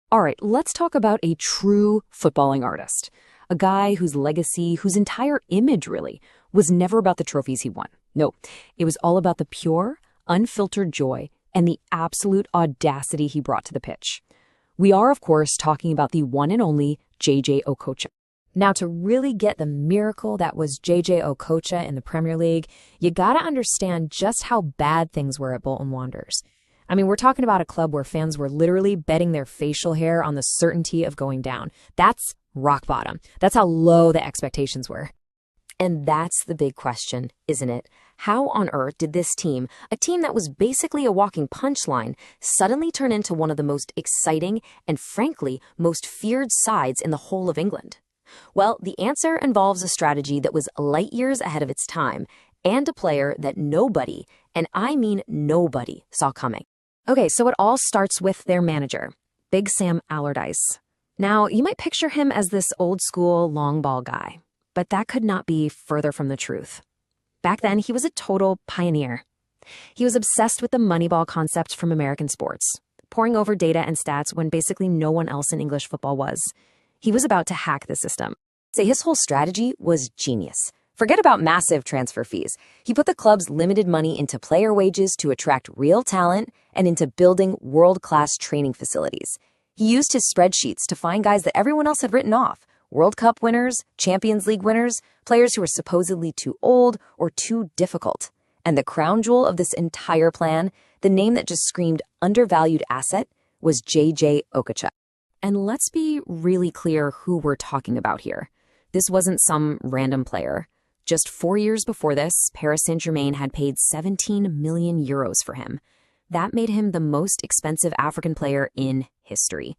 All right, let's talk about a true footballing artist. A guy whose legacy, whose entire image really, was never about the trophies he won. No, it was all about the pure, unfiltered joy and the absolute audacity he brought to the pitch. We are, of course, talking about the one and only J.J. Okocha. Now, to really get the miracle that was J.J. Okocha in the Premier League, you gotta understand just how bad things were at Bolton Wanderers. I mean, we're talking about a club where fans were literally betting their facial hair on the certainty of going down. That's rock bottom. That's how low the expectations were. And that's the big question, isn't it? How on earth did this team, a team that was basically a walking punchline, suddenly turn into one of the most exciting and, frankly, most feared sides in the whole of England? Well, the answer involves a strategy that was light years ahead of its time and a player that nobody, and I mean nobody, saw coming. Okay, so it all starts with their manager, Big Sam Allardyce. Now, you might picture him as this old-school long ball guy, but that could not be further from the truth. Back then, he was a total pioneer. He was obsessed with the Moneyball concept from American sports, poring over data and stats when basically no one else in English football was. He was about to hack the system. So his whole strategy was genius. Forget about massive transfer fees. He put the club's limited money into player wages to attract real talent and into building world-class training facilities. He used his spreadsheets to find guys that everyone else had written off. World Cup winners, Champions League winners, players who were supposedly too old or too difficult. And the crown jewel of this entire plan, the name that just screamed undervalued asset, was J.J. Okocha. And let's be really clear who we're talking about here. This wasn't some random player. Just 4 years before this, Paris Saint-Germain had paid 17 million euros for him. That made him the most expensive African player in history.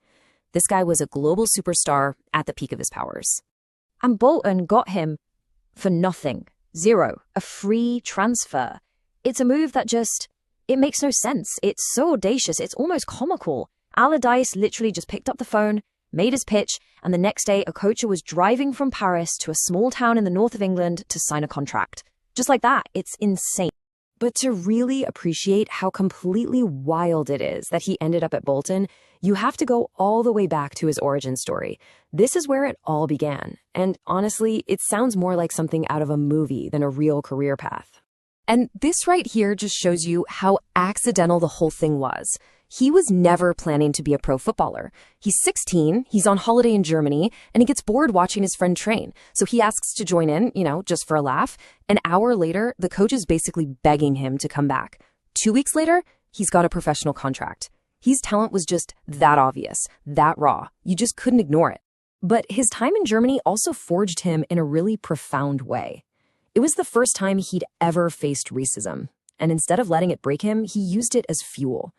This guy was a global superstar at the peak of his powers. And Bolton got him for nothing. Zero. A free transfer. It's a move that it makes no sense. It's so audacious, it's almost comical. Allardyce literally just picked up the phone, made his pitch, and the next day Okocha was driving from Paris to a small town in the north of England to sign a contract. Just like that. It's insane. But to really appreciate how completely wild it is that he ended up at Bolton, you have to go all the way back to his origin story. This is where it all began. And honestly, it sounds more like something out of a movie than a real career path. And this right here just shows you how accidental the whole thing was. He was never planning to be a pro footballer. He's 16, he's on holiday in Germany, and he gets bored watching his friend train. So he asks to join in, just for a laugh. An hour later, the coach is basically begging him to come back. 2 weeks later, he's got a professional contract. His talent was just that obvious, that raw. You just couldn't ignore it. But his time in Germany also forged him in a really profound way. It was the first time he'd ever faced racism, and instead of letting it break him, he used it as fuel.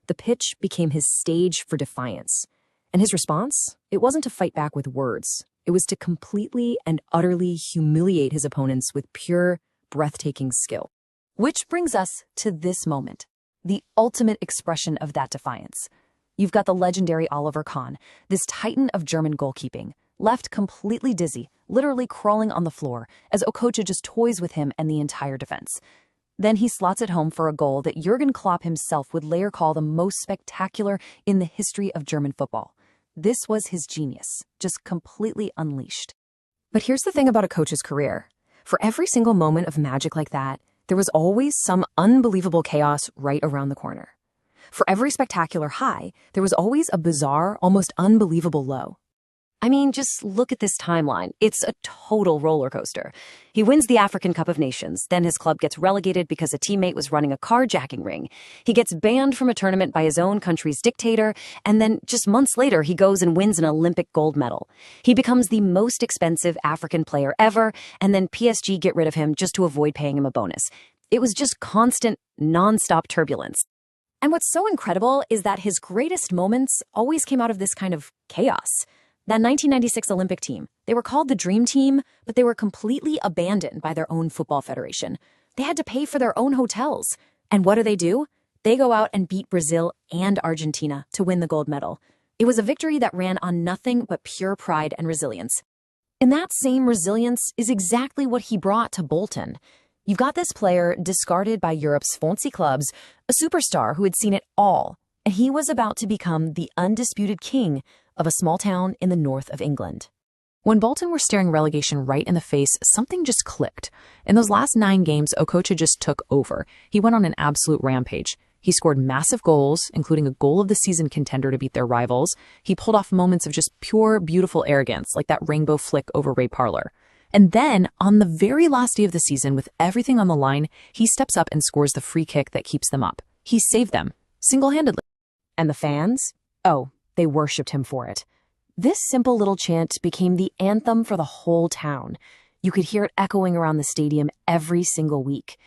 The pitch became his stage for defiance. And his response? It wasn't to fight back with words. It was to completely and utterly humiliate his opponents with pure, breathtaking skill. Which brings us to this moment, the ultimate expression of that defiance. You've got the legendary Oliver Kahn, this titan of German goalkeeping, left completely dizzy, literally crawling on the floor, as Okocha just toys with him and the entire defense. Then he slots it home for a goal that Jurgen Klopp himself would later call the most spectacular in the history of German football. This was his genius, just completely unleashed. But here's the thing about Okocha's career. For every single moment of magic like that, there was always some unbelievable chaos right around the corner. For every spectacular high, there was always a bizarre, almost unbelievable low. I mean, just look at this timeline. It's a total roller coaster. He wins the African Cup of Nations. Then his club gets relegated because a teammate was running a carjacking ring. He gets banned from a tournament by his own country's dictator. And then just months later, he goes and wins an Olympic gold medal. He becomes the most expensive African player ever. And then PSG get rid of him just to avoid paying him a bonus. It was just constant, nonstop turbulence. And what's so incredible is that his greatest moments always came out of this kind of chaos. That 1996 Olympic team, they were called the Dream Team, but they were completely abandoned by their own football federation. They had to pay for their own hotels. And what do? They go out and beat Brazil and Argentina to win the gold medal. It was a victory that ran on nothing but pure pride and resilience. And that same resilience is exactly what he brought to Bolton. You've got this player discarded by Europe's fancy clubs, a superstar who had seen it all, and he was about to become the undisputed king of a small town in the north of England. When Bolton were staring relegation right in the face, something just clicked. In those last 9 games, Okocha just took over. He went on an absolute rampage. He scored massive goals, including a goal of the season contender to beat their rivals. He pulled off moments of just pure, beautiful arrogance, like that rainbow flick over Ray Parlour. And then, on the very last day of the season, with everything on the line, he steps up and scores the free kick that keeps them up. He saved them, single-handedly. And the fans? Oh, they worshipped him for it. This simple little chant became the anthem for the whole town. You could hear it echoing around the stadium every single week.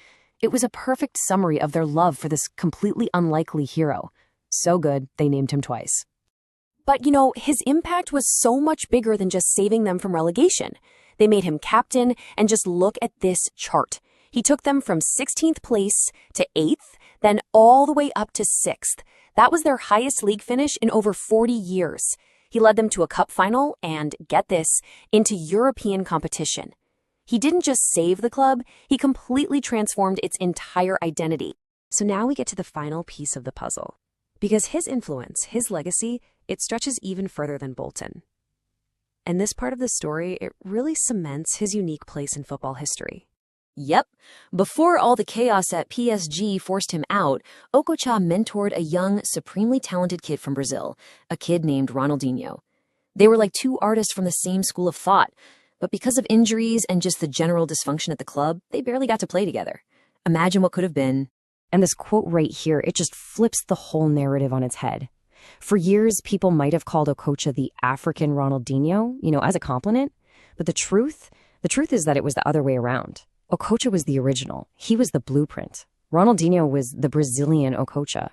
It was a perfect summary of their love for this completely unlikely hero. So good, they named him twice. But, his impact was so much bigger than just saving them from relegation. They made him captain, and just look at this chart. He took them from 16th place to 8th, then all the way up to 6th. That was their highest league finish in over 40 years. He led them to a cup final and, get this, into European competition. He didn't just save the club, he completely transformed its entire identity. So now we get to the final piece of the puzzle. Because his influence, his legacy, it stretches even further than Bolton. And this part of the story, it really cements his unique place in football history. Yep, before all the chaos at PSG forced him out, Okocha mentored a young, supremely talented kid from Brazil, a kid named Ronaldinho. They were like 2 artists from the same school of thought, but because of injuries and just the general dysfunction at the club, they barely got to play together. Imagine what could have been. And this quote right here, it just flips the whole narrative on its head. For years, people might have called Okocha the African Ronaldinho, as a compliment, but the truth is that it was the other way around. Okocha was the original. He was the blueprint. Ronaldinho was the Brazilian Okocha.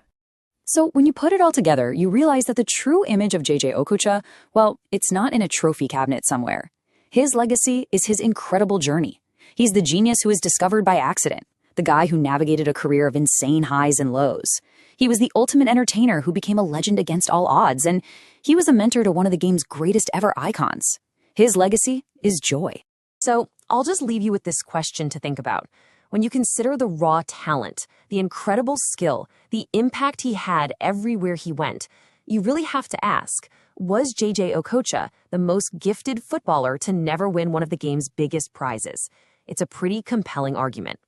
So when you put it all together, you realize that the true image of JJ Okocha, well, it's not in a trophy cabinet somewhere. His legacy is his incredible journey. He's the genius who was discovered by accident, the guy who navigated a career of insane highs and lows. He was the ultimate entertainer who became a legend against all odds, and he was a mentor to one of the game's greatest ever icons. His legacy is joy. So I'll just leave you with this question to think about. When you consider the raw talent, the incredible skill, the impact he had everywhere he went, you really have to ask, was JJ Okocha the most gifted footballer to never win one of the game's biggest prizes? It's a pretty compelling argument.